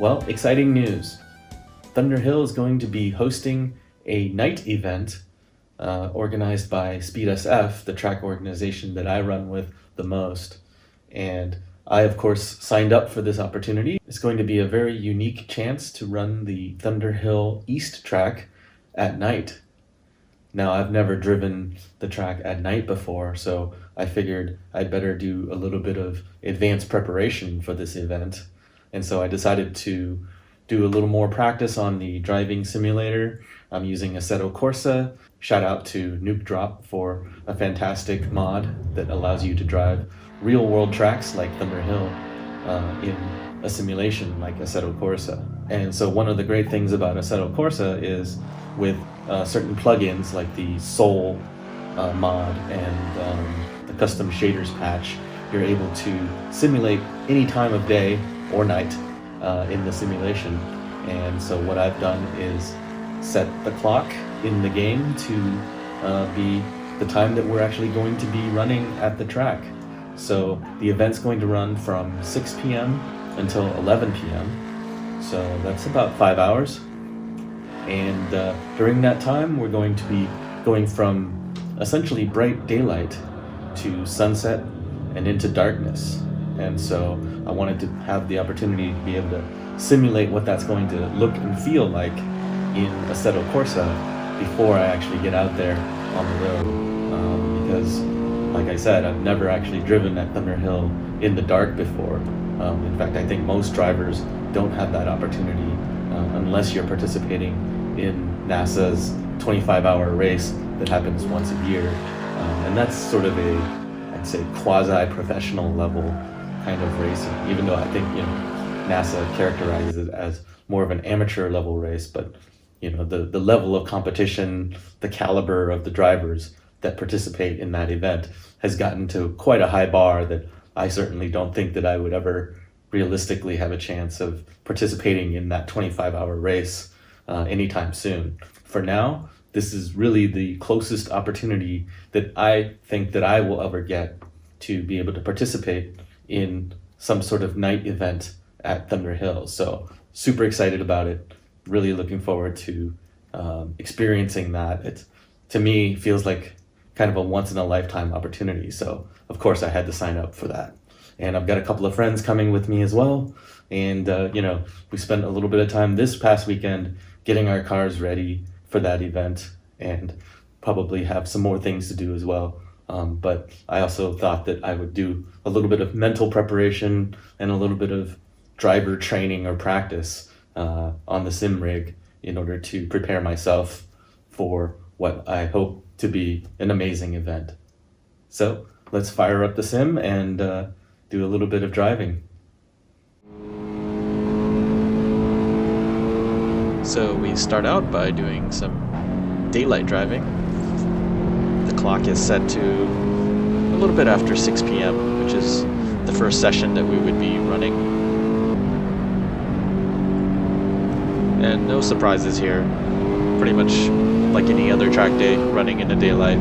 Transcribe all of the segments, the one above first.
Well, exciting news. Thunderhill is going to be hosting a night event organized by SpeedSF, the track organization that I run with the most. And I, of course, signed up for this opportunity. It's going to be a very unique chance to run the Thunderhill East track at night. Now, I've never driven the track at night before, so I figured I'd better do a little bit of advanced preparation for this event. And so I decided to do a little more practice on the driving simulator. I'm using Assetto Corsa. Shout out to Nuke Drop for a fantastic mod that allows you to drive real world tracks like Thunderhill in a simulation like Assetto Corsa. And so one of the great things about Assetto Corsa is with certain plugins like the Soul mod and the custom shaders patch, you're able to simulate any time of day or night in the simulation. And so what I've done is set the clock in the game to be the time that we're actually going to be running at the track. So the event's going to run from 6 p.m. until 11 p.m. So that's about 5 hours. And during that time, we're going to be going from essentially bright daylight to sunset and into darkness. And so I wanted to have the opportunity to be able to simulate what that's going to look and feel like in Assetto Corsa before I actually get out there on the road. Because, like I said, I've never actually driven at Thunderhill in the dark before. In fact, I think most drivers don't have that opportunity unless you're participating in NASA's 25-hour race that happens once a year. And that's sort of a, I'd say, quasi-professional level kind of racing, even though I think, NASA characterizes it as more of an amateur level race, but the level of competition, the caliber of the drivers that participate in that event has gotten to quite a high bar that I certainly don't think that I would ever realistically have a chance of participating in that 25-hour race anytime soon. For now, this is really the closest opportunity that I think that I will ever get to be able to participate in some sort of night event at Thunderhill. So super excited about it. Really looking forward to experiencing that. It, to me, feels like kind of a once-in-a-lifetime opportunity. So, of course, I had to sign up for that. And I've got a couple of friends coming with me as well. And, we spent a little bit of time this past weekend getting our cars ready for that event and probably have some more things to do as well. But I also thought that I would do a little bit of mental preparation and a little bit of driver training or practice on the sim rig in order to prepare myself for what I hope to be an amazing event. So let's fire up the sim and do a little bit of driving. So we start out by doing some daylight driving. The clock is set to a little bit after 6 p.m., which is the first session that we would be running. And no surprises here. Pretty much like any other track day, running in the daylight.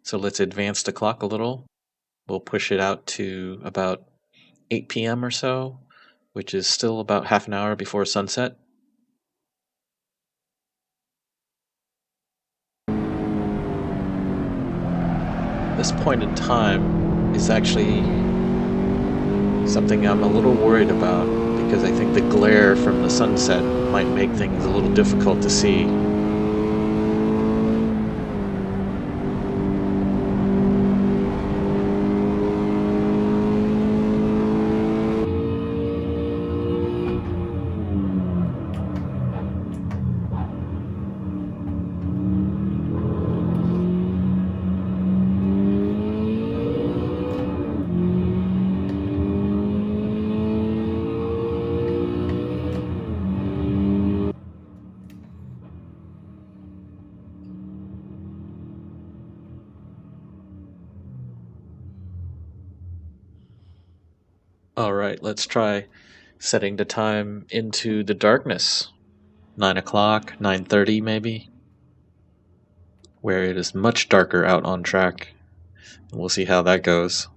So let's advance the clock a little. We'll push it out to about 8 p.m. or so, which is still about half an hour before sunset. This point in time is actually something I'm a little worried about because I think the glare from the sunset might make things a little difficult to see. All right, let's try setting the time into the darkness. 9 o'clock, 9:30 maybe, where it is much darker out on track. We'll see how that goes.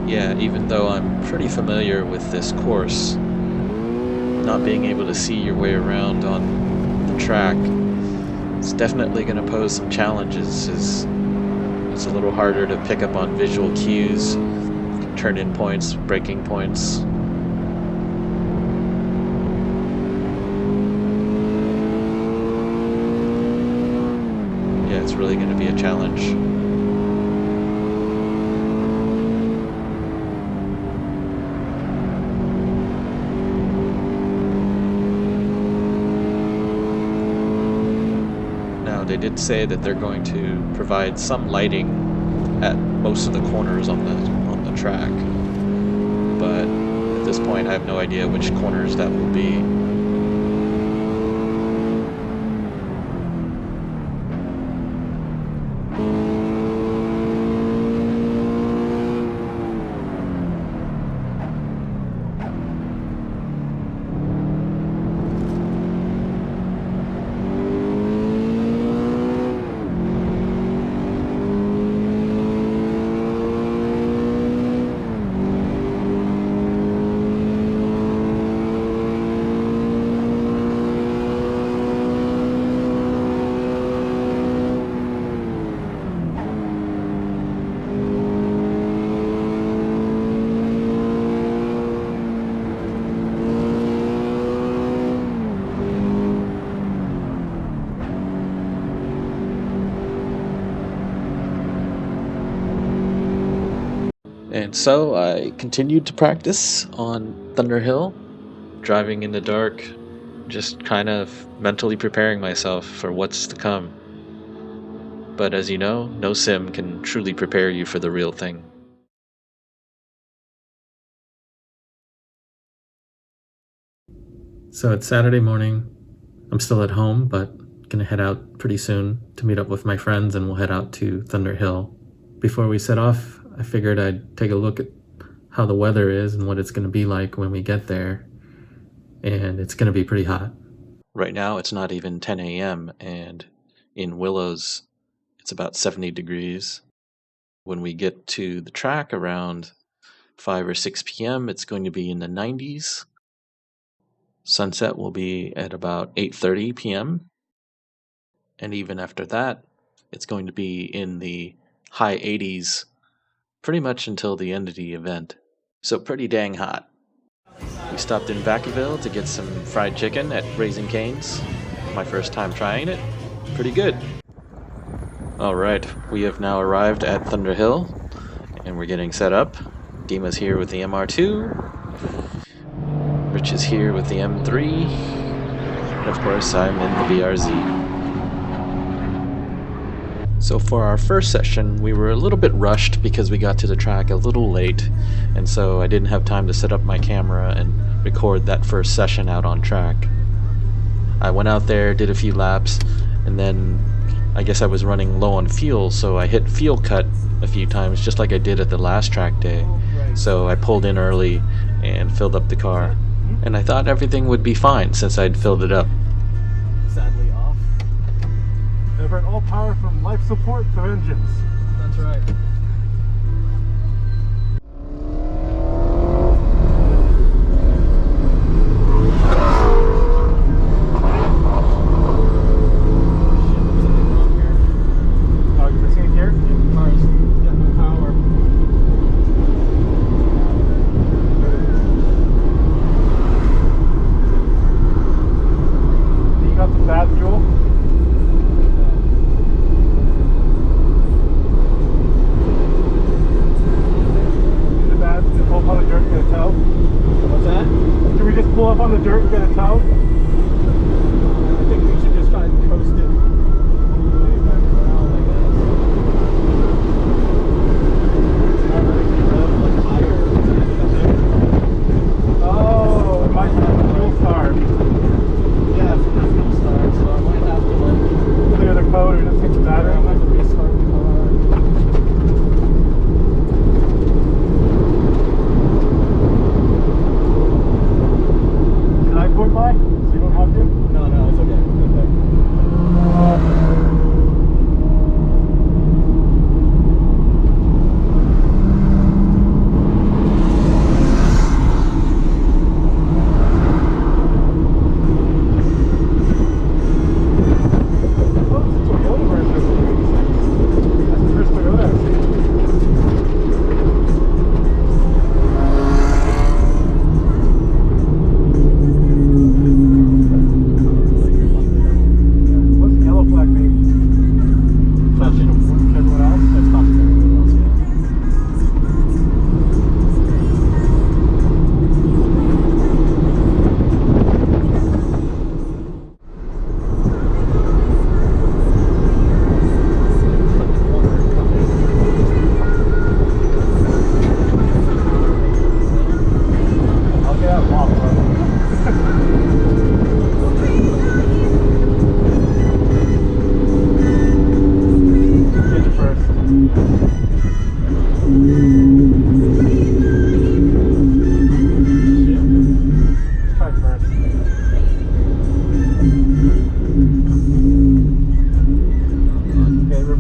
Yeah, even though I'm pretty familiar with this course, not being able to see your way around on the track, it's definitely going to pose some challenges. It's a little harder to pick up on visual cues, turn-in points, braking points. Yeah, it's really going to be a challenge. They did say that they're going to provide some lighting at most of the corners on the track, but at this point I have no idea which corners that will be. And so I continued to practice on Thunderhill, driving in the dark, just kind of mentally preparing myself for what's to come. But as you know, no sim can truly prepare you for the real thing. So it's Saturday morning. I'm still at home, but gonna head out pretty soon to meet up with my friends, and we'll head out to Thunderhill. Before we set off, I figured I'd take a look at how the weather is and what it's going to be like when we get there. And it's going to be pretty hot. Right now it's not even 10 a.m. and in Willows it's about 70 degrees. When we get to the track around 5 or 6 p.m. it's going to be in the 90s. Sunset will be at about 8:30 p.m. And even after that, it's going to be in the high 80s pretty much until the end of the event. So pretty dang hot. We stopped in Vacaville to get some fried chicken at Raising Cane's. My first time trying it. Pretty good. Alright, we have now arrived at Thunderhill, and we're getting set up. Dima's here with the MR2. Rich is here with the M3. And of course, I'm in the BRZ. So for our first session, we were a little bit rushed because we got to the track a little late, and so I didn't have time to set up my camera and record that first session out on track. I went out there, did a few laps, and then I guess I was running low on fuel, so I hit fuel cut a few times, just like I did at the last track day. So I pulled in early and filled up the car, and I thought everything would be fine since I'd filled it up. Sadly off. Divert all power from life support to engines. That's right.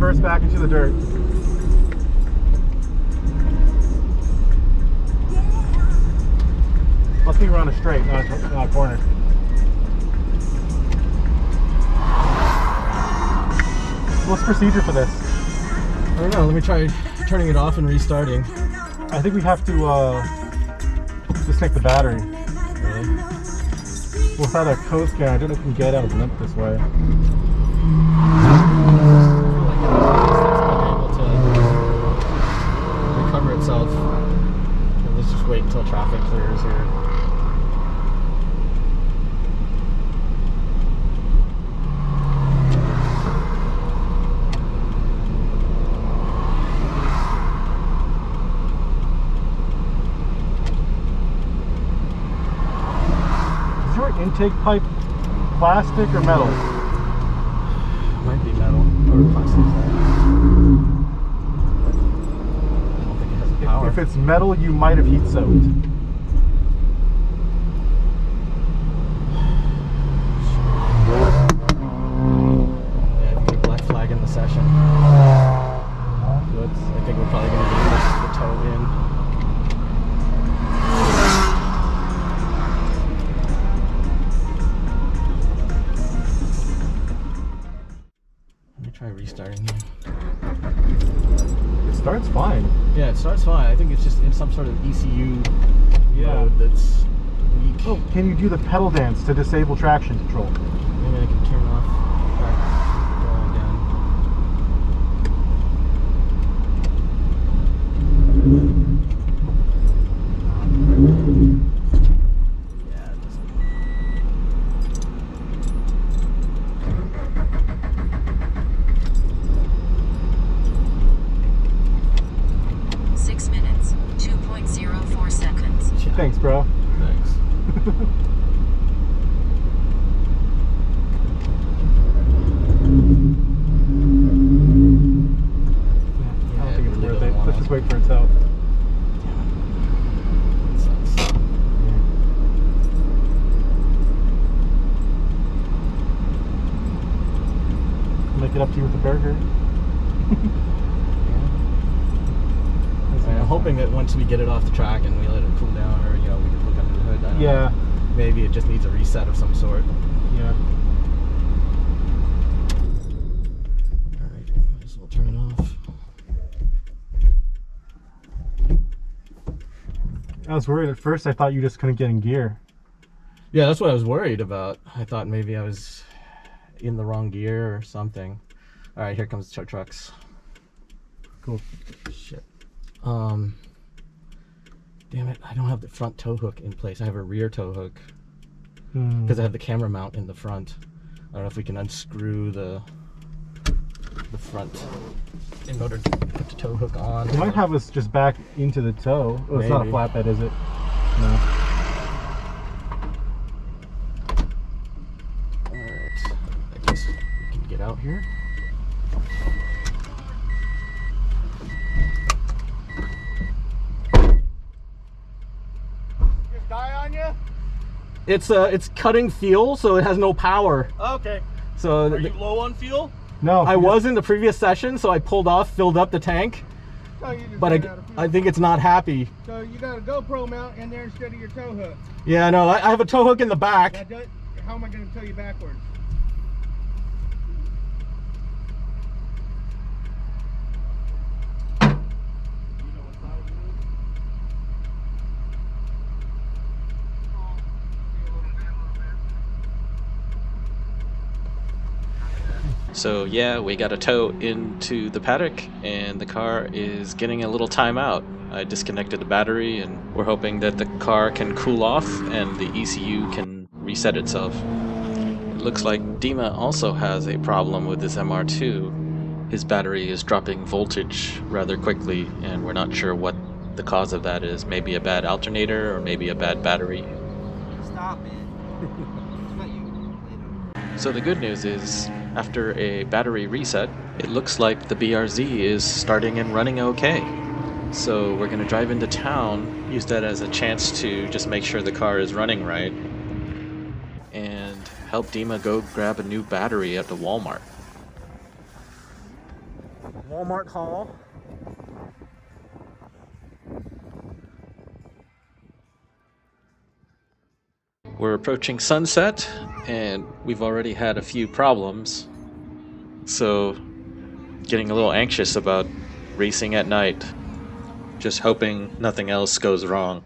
reverse back into the dirt. Must be we're on a straight, not a corner. What's the procedure for this? I don't know, let me try turning it off and restarting. I think we have to disconnect the battery. Really? Without a code scanner, I don't know if we can get out of the limp this way. I feel like it's been able to recover itself. So let's just wait until traffic clears here. Intake pipe plastic or metal? Might be metal or plastic. I don't think it has the power. If it's metal, you might have heat soaked. Yeah, I think a black flag in the session. Good. I think we're probably going to need the tow in. Try restarting here. It starts fine. Yeah, it starts fine. I think it's just in some sort of ECU mode that's weak. Oh, can you do the pedal dance to disable traction control? Maybe I can turn off track control again. Yeah, it doesn't. 6 minutes, 2.04 seconds. Thanks, bro. Thanks. I don't think it's worth it. Let's just wait for its help. That sucks. Make it up to you with a burger. I'm hoping that once we get it off the track and we let it cool down, or we can look under the hood. I don't know. Maybe it just needs a reset of some sort. Yeah. All right, might as well turn it off. I was worried at first. I thought you just couldn't get in gear. Yeah, that's what I was worried about. I thought maybe I was in the wrong gear or something. All right, here comes the tow trucks. Cool. Shit. Damn it, I don't have the front tow hook in place. I have a rear tow hook because I have the camera mount in the front. I don't know if we can unscrew the front in order to put the tow hook on. It might have us just back into the tow. Oh, it's not a Maybe. flatbed, is it? No. Alright, I guess we can get out here. It's cutting fuel, so it has no power. Okay. So Are you low on fuel? No. I was in the previous session, so I pulled off, filled up the tank, Oh, you just but ran out of fuel. I think it's not happy. So you got a GoPro mount in there instead of your tow hook. Yeah, no, I have a tow hook in the back. How am I going to tow you backwards? So yeah, we got a tow into the paddock and the car is getting a little time out. I disconnected the battery and we're hoping that the car can cool off and the ECU can reset itself. It looks like Dima also has a problem with his MR2. His battery is dropping voltage rather quickly and we're not sure what the cause of that is. Maybe a bad alternator or maybe a bad battery. Stop it. So the good news is, after a battery reset, it looks like the BRZ is starting and running okay. So we're going to drive into town, use that as a chance to just make sure the car is running right, and help Dima go grab a new battery at the Walmart. Walmart haul. We're approaching sunset, and we've already had a few problems. So, getting a little anxious about racing at night. Just hoping nothing else goes wrong.